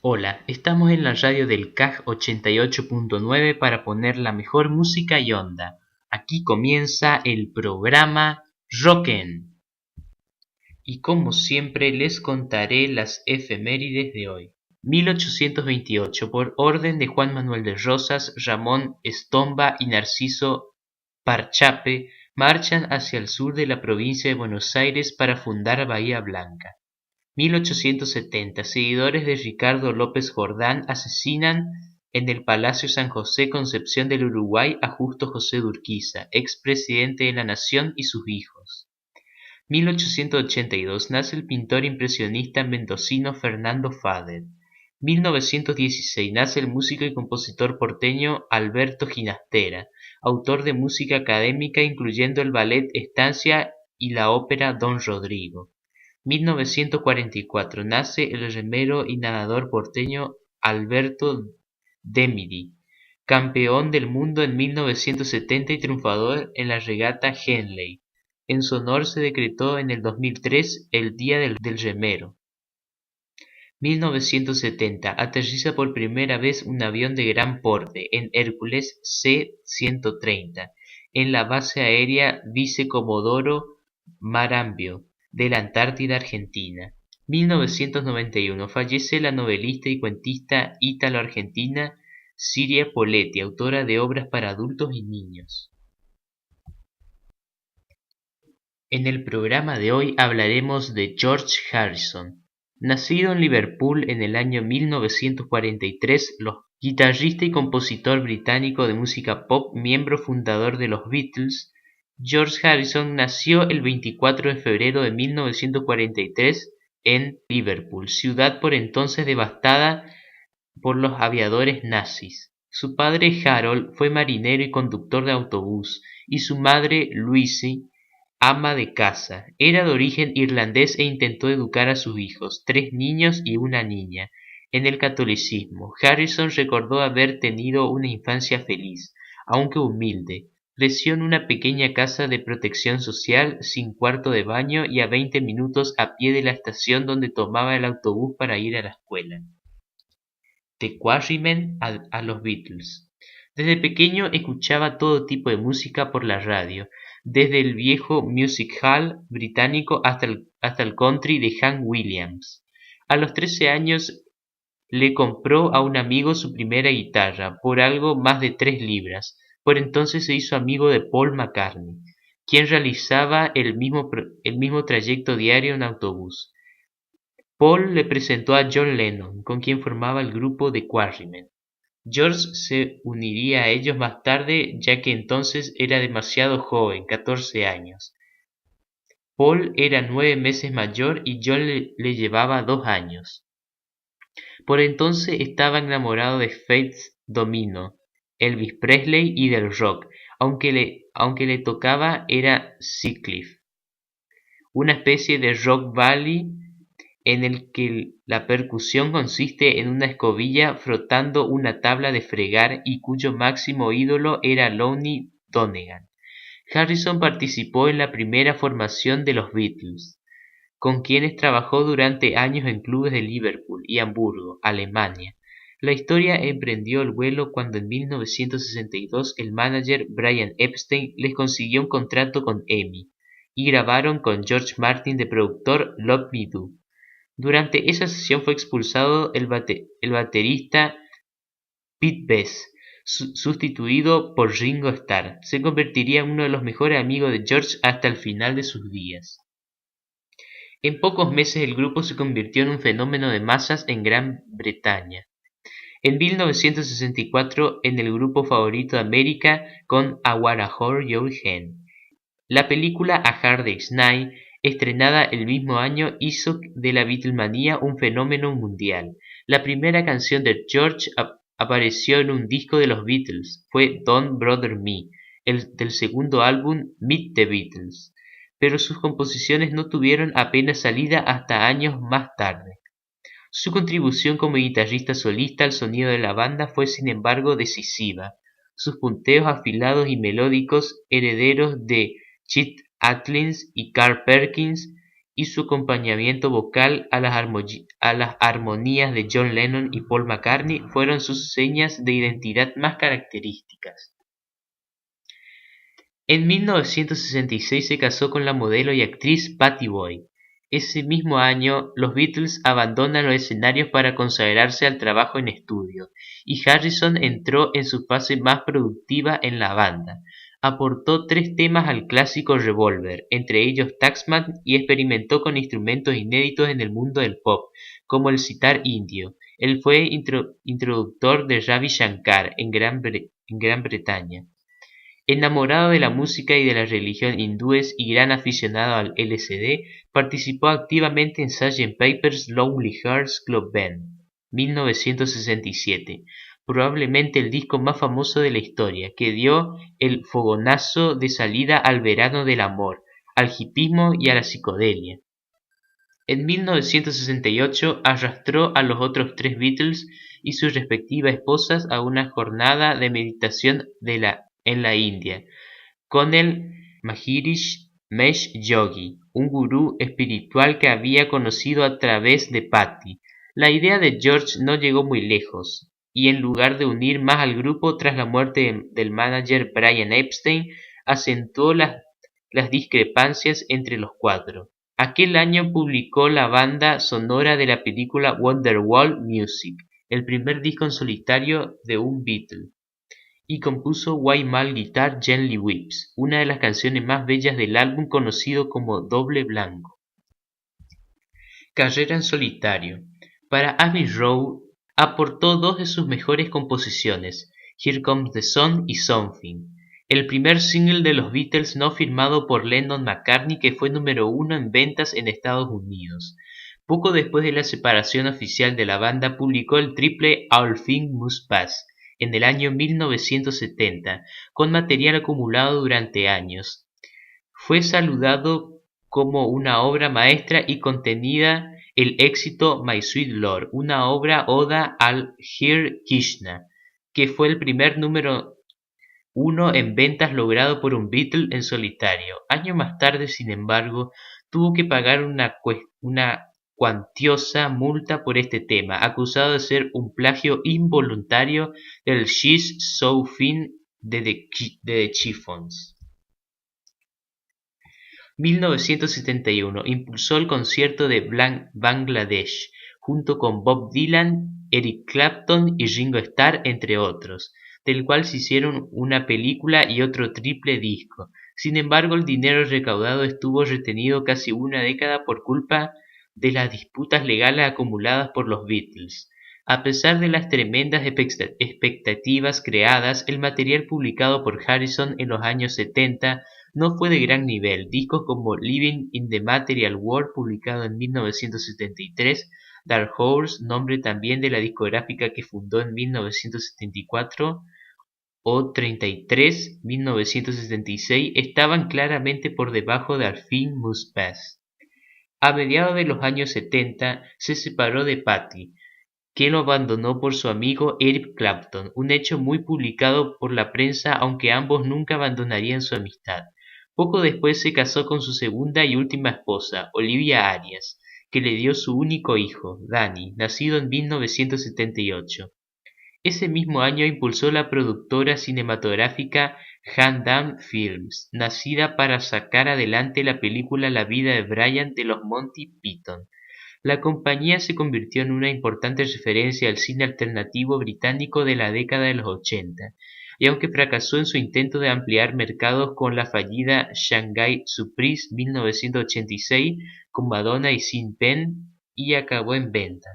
Hola, estamos en la radio del CAG 88.9 para poner la mejor música y onda. Aquí comienza el programa Rockin'. Y como siempre les contaré las efemérides de hoy. 1828, por orden de Juan Manuel de Rosas, Ramón Estomba y Narciso Parchape, marchan hacia el sur de la provincia de Buenos Aires para fundar Bahía Blanca. 1870, seguidores de Ricardo López Jordán asesinan en el Palacio San José Concepción del Uruguay a Justo José de Urquiza, expresidente de la Nación, y sus hijos. 1882, nace el pintor impresionista mendocino Fernando Fader. 1916, nace el músico y compositor porteño Alberto Ginastera, autor de música académica incluyendo el ballet Estancia y la ópera Don Rodrigo. 1944, nace el remero y nadador porteño Alberto Demiri, campeón del mundo en 1970 y triunfador en la regata Henley. En su honor se decretó en el 2003 el Día del Remero. 1970, aterriza por primera vez un avión de gran porte, en Hércules C-130, en la base aérea Vicecomodoro Marambio, de la Antártida Argentina. 1991, fallece la novelista y cuentista ítalo-argentina Siria Poletti, autora de obras para adultos y niños. En el programa de hoy hablaremos de George Harrison. Nacido en Liverpool en el año 1943, guitarrista y compositor británico de música pop, miembro fundador de los Beatles, George Harrison nació el 24 de febrero de 1943 en Liverpool, ciudad por entonces devastada por los aviadores nazis. Su padre Harold fue marinero y conductor de autobús, y su madre Lucy, ama de casa. Era de origen irlandés e intentó educar a sus hijos, 3 niños y una niña, en el catolicismo. Harrison recordó haber tenido una infancia feliz, aunque humilde. Creció en una pequeña casa de protección social, sin cuarto de baño y a 20 minutos a pie de la estación donde tomaba el autobús para ir a la escuela. The Quarrymen a los Beatles. Desde pequeño escuchaba todo tipo de música por la radio, desde el viejo music hall británico hasta el country de Hank Williams. A los 13 años le compró a un amigo su primera guitarra, por algo más de 3 libras. Por entonces se hizo amigo de Paul McCartney, quien realizaba el mismo trayecto diario en autobús. Paul le presentó a John Lennon, con quien formaba el grupo The Quarrymen. George se uniría a ellos más tarde, ya que entonces era demasiado joven, 14 años. Paul era 9 meses mayor y John le llevaba 2 años. Por entonces estaba enamorado de Fats Domino, Elvis Presley y del rock, aunque le tocaba era Sutcliffe, una especie de rock valley en el que la percusión consiste en una escobilla frotando una tabla de fregar y cuyo máximo ídolo era Lonnie Donegan. Harrison participó en la primera formación de los Beatles, con quienes trabajó durante años en clubes de Liverpool y Hamburgo, Alemania. La historia emprendió el vuelo cuando en 1962 el manager Brian Epstein les consiguió un contrato con EMI y grabaron con George Martin de productor Love Me Do. Durante esa sesión fue expulsado el baterista Pete Best, sustituido por Ringo Starr. Se convertiría en uno de los mejores amigos de George hasta el final de sus días. En pocos meses el grupo se convirtió en un fenómeno de masas en Gran Bretaña. En 1964 en el grupo favorito de América con I Wanna Hold Your Hand. La película A Hard Day's Night, estrenada el mismo año, hizo de la Beatlemanía un fenómeno mundial. La primera canción de George apareció en un disco de los Beatles, fue Don't Bother Me, del segundo álbum Meet the Beatles, pero sus composiciones no tuvieron apenas salida hasta años más tarde. Su contribución como guitarrista solista al sonido de la banda fue sin embargo decisiva. Sus punteos afilados y melódicos, herederos de Chet Atkins y Carl Perkins, y su acompañamiento vocal a las armonías de John Lennon y Paul McCartney fueron sus señas de identidad más características. En 1966 se casó con la modelo y actriz Pattie Boyd. Ese mismo año, los Beatles abandonan los escenarios para consagrarse al trabajo en estudio, y Harrison entró en su fase más productiva en la banda. Aportó 3 temas al clásico Revolver, entre ellos Taxman, y experimentó con instrumentos inéditos en el mundo del pop, como el sitar indio. Él fue introductor de Ravi Shankar en Gran Bretaña. Enamorado de la música y de la religión hindúes y gran aficionado al LSD, participó activamente en Sgt. Pepper's Lonely Hearts Club Band, 1967, probablemente el disco más famoso de la historia, que dio el fogonazo de salida al verano del amor, al hipismo y a la psicodelia. En 1968 arrastró a los otros 3 Beatles y sus respectivas esposas a una jornada de meditación en la India, con el Maharishi Mahesh Yogi, un gurú espiritual que había conocido a través de Pattie. La idea de George no llegó muy lejos, y en lugar de unir más al grupo tras la muerte del manager Brian Epstein, acentuó las discrepancias entre los 4. Aquel año publicó la banda sonora de la película Wonderwall Music, el primer disco en solitario de un Beatle, y compuso Why My Guitar Gently Weeps, una de las canciones más bellas del álbum conocido como Doble Blanco. Carrera en solitario. Para Abbey Road aportó 2 de sus mejores composiciones, Here Comes the Sun y Something, el primer single de los Beatles no firmado por Lennon-McCartney que fue número 1 en ventas en Estados Unidos. Poco después de la separación oficial de la banda publicó el triple All Things Must Pass en el año 1970, con material acumulado durante años. Fue saludado como una obra maestra y contenida el éxito My Sweet Lord, una obra oda al Hare Krishna, que fue el primer número 1 en ventas logrado por un Beatle en solitario. Años más tarde, sin embargo, tuvo que pagar una cuantiosa multa por este tema, acusado de ser un plagio involuntario del She's So Fine de The Chiffons. 1971 impulsó el concierto de Bangladesh, junto con Bob Dylan, Eric Clapton y Ringo Starr, entre otros, del cual se hicieron una película y otro triple disco. Sin embargo, el dinero recaudado estuvo retenido casi una década por culpa de las disputas legales acumuladas por los Beatles. A pesar de las tremendas expectativas creadas, el material publicado por Harrison en los años 70 no fue de gran nivel. Discos como Living in the Material World, publicado en 1973, Dark Horse, nombre también de la discográfica que fundó en 1974, o 33, 1976, estaban claramente por debajo de All Things Must Pass. A mediados de los años 70 se separó de Pattie, que lo abandonó por su amigo Eric Clapton, un hecho muy publicado por la prensa, aunque ambos nunca abandonarían su amistad. Poco después se casó con su segunda y última esposa, Olivia Arias, que le dio su único hijo, Danny, nacido en 1978. Ese mismo año impulsó la productora cinematográfica Handam Films, nacida para sacar adelante la película La vida de Brian de los Monty Python. La compañía se convirtió en una importante referencia al cine alternativo británico de la década de los 80, y aunque fracasó en su intento de ampliar mercados con la fallida Shanghai Surprise 1986 con Madonna y Sean Penn, y acabó en venta.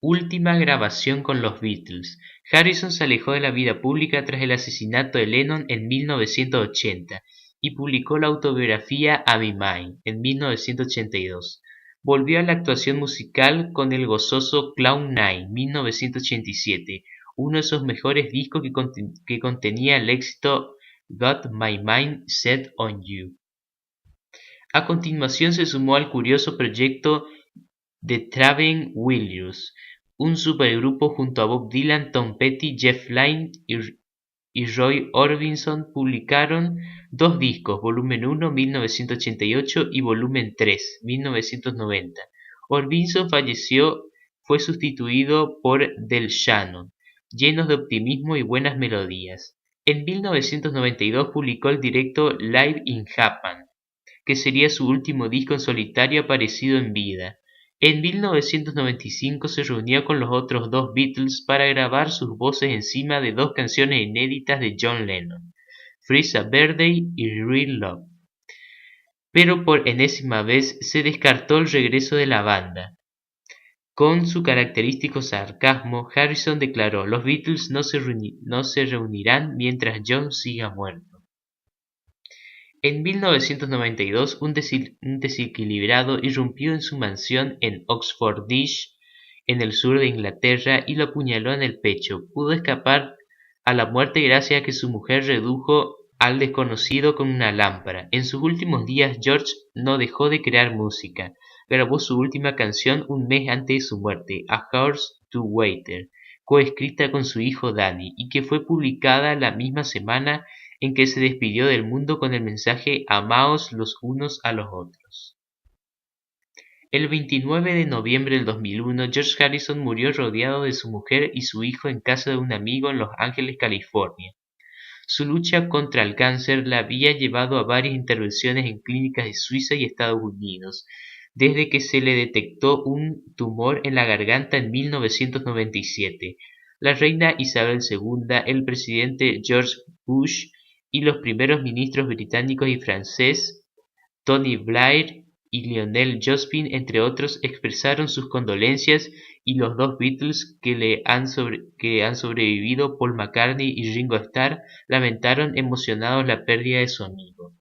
Última grabación con los Beatles. Harrison se alejó de la vida pública tras el asesinato de Lennon en 1980 y publicó la autobiografía A Me Mine en 1982. Volvió a la actuación musical con el gozoso Clown Nine 1987, uno de sus mejores discos que contenía el éxito Got My Mind Set on You. A continuación se sumó al curioso proyecto The Traveling Wilburys, un supergrupo junto a Bob Dylan, Tom Petty, Jeff Lynne y Roy Orbison publicaron dos discos, volumen 1, 1988 y volumen 3, 1990. Orbison falleció, fue sustituido por Del Shannon, llenos de optimismo y buenas melodías. En 1992 publicó el directo Live in Japan, que sería su último disco en solitario aparecido en vida. En 1995 se reunió con los otros dos Beatles para grabar sus voces encima de dos canciones inéditas de John Lennon, Freeze a Birthday y Real Love. Pero por enésima vez se descartó el regreso de la banda. Con su característico sarcasmo, Harrison declaró: "Los Beatles no se reunirán mientras John siga muerto". En 1992, un desequilibrado irrumpió en su mansión en Oxfordshire, en el sur de Inglaterra, y lo apuñaló en el pecho. Pudo escapar a la muerte gracias a que su mujer redujo al desconocido con una lámpara. En sus últimos días, George no dejó de crear música. Grabó su última canción un mes antes de su muerte, A Horse to Water, coescrita con su hijo Danny, y que fue publicada la misma semana en que se despidió del mundo con el mensaje "Amaos los unos a los otros". El 29 de noviembre del 2001, George Harrison murió rodeado de su mujer y su hijo en casa de un amigo en Los Ángeles, California. Su lucha contra el cáncer la había llevado a varias intervenciones en clínicas de Suiza y Estados Unidos, desde que se le detectó un tumor en la garganta en 1997. La reina Isabel II, el presidente George Bush y los primeros ministros británicos y francés, Tony Blair y Lionel Jospin, entre otros, expresaron sus condolencias, y los dos Beatles que han sobrevivido, Paul McCartney y Ringo Starr, lamentaron emocionados la pérdida de su amigo.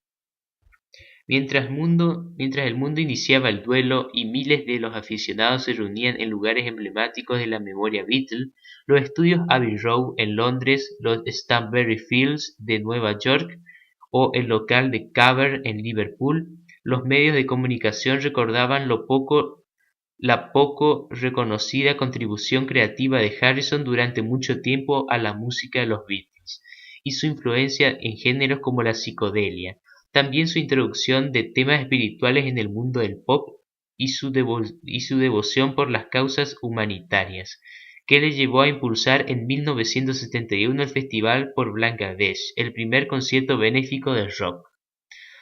Mientras el mundo iniciaba el duelo y miles de los aficionados se reunían en lugares emblemáticos de la memoria Beatle, los estudios Abbey Road en Londres, los Stanbury Fields de Nueva York o el local de Cavern en Liverpool, los medios de comunicación recordaban la poco reconocida contribución creativa de Harrison durante mucho tiempo a la música de los Beatles, y su influencia en géneros como la psicodelia. También su introducción de temas espirituales en el mundo del pop y su devoción por las causas humanitarias, que le llevó a impulsar en 1971 el Festival por Bangladesh, el primer concierto benéfico de rock.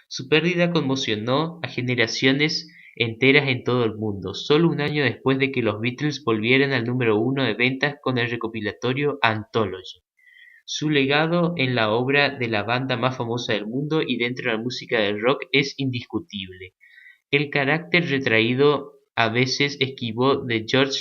Su pérdida conmocionó a generaciones enteras en todo el mundo, solo un año después de que los Beatles volvieran al número 1 de ventas con el recopilatorio Anthology. Su legado en la obra de la banda más famosa del mundo y dentro de la música del rock es indiscutible. El carácter retraído, a veces esquivo, de George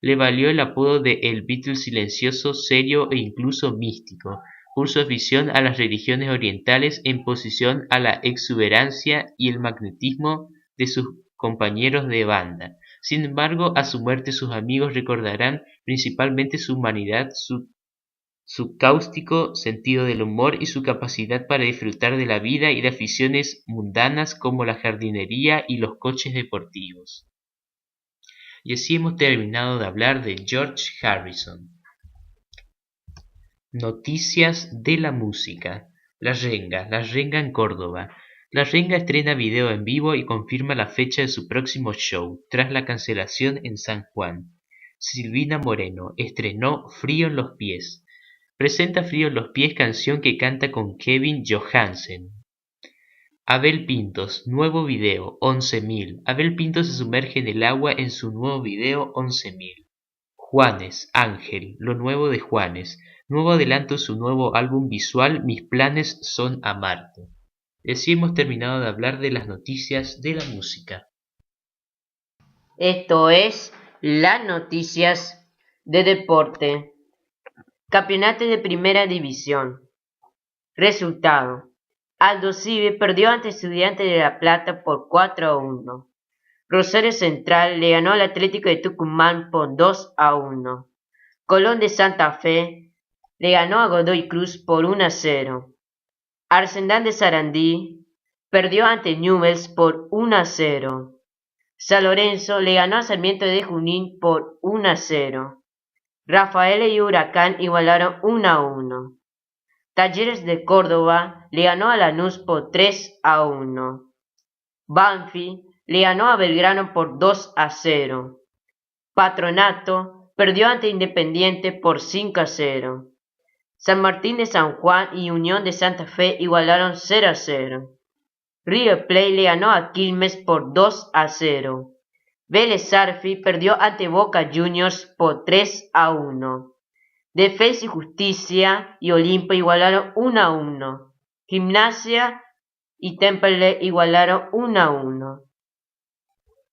le valió el apodo de "el Beatle silencioso, serio e incluso místico", por su afición a las religiones orientales en oposición a la exuberancia y el magnetismo de sus compañeros de banda. Sin embargo, a su muerte sus amigos recordarán principalmente su humanidad, su cáustico sentido del humor y su capacidad para disfrutar de la vida y de aficiones mundanas como la jardinería y los coches deportivos. Y así hemos terminado de hablar de George Harrison. Noticias de la música. La Renga en Córdoba. La Renga estrena video en vivo y confirma la fecha de su próximo show, tras la cancelación en San Juan. Silvina Moreno estrenó Frío en los pies. Presenta Frío en los pies, canción que canta con Kevin Johansen. Abel Pintos, nuevo video, 11.000. Abel Pintos se sumerge en el agua en su nuevo video, 11.000. Juanes, Ángel, lo nuevo de Juanes. Nuevo adelanto de su nuevo álbum visual, Mis planes son amarte. Y así hemos terminado de hablar de las noticias de la música. Esto es las noticias de deporte. Campeonato de Primera División. Resultado: Aldo Civi perdió ante Estudiantes de La Plata por 4-1. Rosario Central le ganó al Atlético de Tucumán por 2-1. Colón de Santa Fe le ganó a Godoy Cruz por 1-0. Arsenal de Sarandí perdió ante Newell's por 1-0. San Lorenzo le ganó a Sarmiento de Junín por 1-0. Rafaela y Huracán igualaron 1-1. Talleres de Córdoba le ganó a Lanús por 3-1. Banfield le ganó a Belgrano por 2-0. Patronato perdió ante Independiente por 5-0. San Martín de San Juan y Unión de Santa Fe igualaron 0-0. River Plate le ganó a Quilmes por 2-0. Vélez Sarsfield perdió ante Boca Juniors por 3-1. Defensa y Justicia y Olimpia igualaron 1-1. Gimnasia y Temperley igualaron 1-1.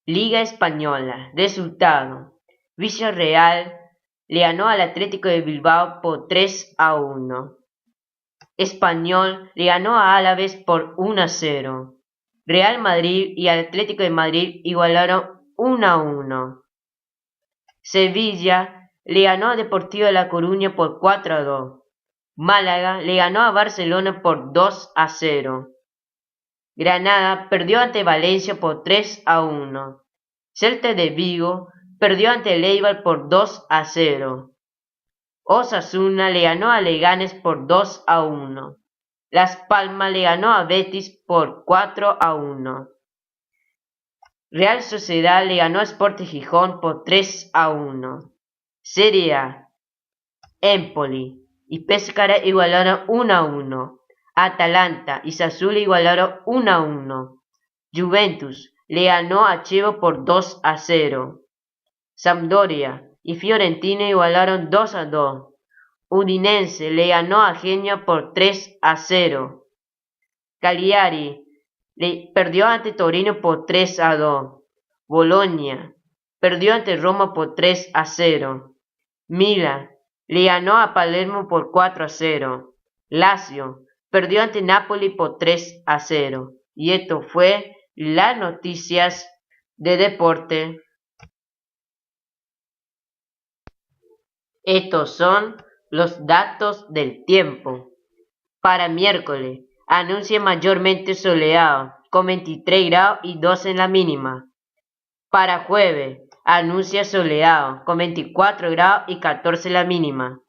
Liga Española. Resultado: Villarreal le ganó al Atlético de Bilbao por 3-1. Español le ganó a Alavés por 1-0. Real Madrid y Atlético de Madrid igualaron 1-1. Sevilla le ganó a Deportivo de La Coruña por 4-2. Málaga le ganó a Barcelona por 2-0. Granada perdió ante Valencia por 3-1. Celta de Vigo perdió ante el Eibar por 2-0. Osasuna le ganó a Leganés por 2-1. Las Palmas le ganó a Betis por 4-1. Real Sociedad le ganó a Sporting Gijón por 3-1. Serie A. Empoli y Pescara igualaron 1-1. Atalanta y Sassuolo igualaron 1-1. Juventus le ganó a Chievo por 2-0. Sampdoria y Fiorentina igualaron 2-2. Udinese le ganó a Genoa por 3-0. Cagliari perdió ante Torino por 3-2. Bologna perdió ante Roma por 3-0. Milan le ganó a Palermo por 4-0. Lazio perdió ante Napoli por 3-0. Y esto fue las noticias de deporte. Estos son los datos del tiempo. Para miércoles, anuncia mayormente soleado, con 23 grados y 12 en la mínima. Para jueves, anuncia soleado, con 24 grados y 14 en la mínima.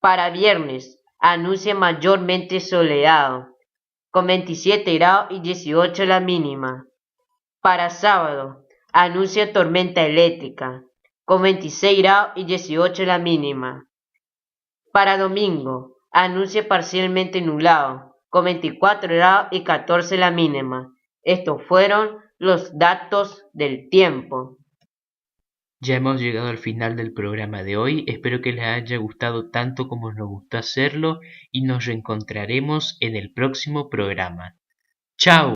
Para viernes, anuncia mayormente soleado, con 27 grados y 18 en la mínima. Para sábado, anuncia tormenta eléctrica, con 26 grados y 18 en la mínima. Para domingo, anuncia parcialmente nublado, con 24 grados y 14 en la mínima. Estos fueron los datos del tiempo. Ya hemos llegado al final del programa de hoy, espero que les haya gustado tanto como nos gustó hacerlo y nos reencontraremos en el próximo programa. ¡Chao!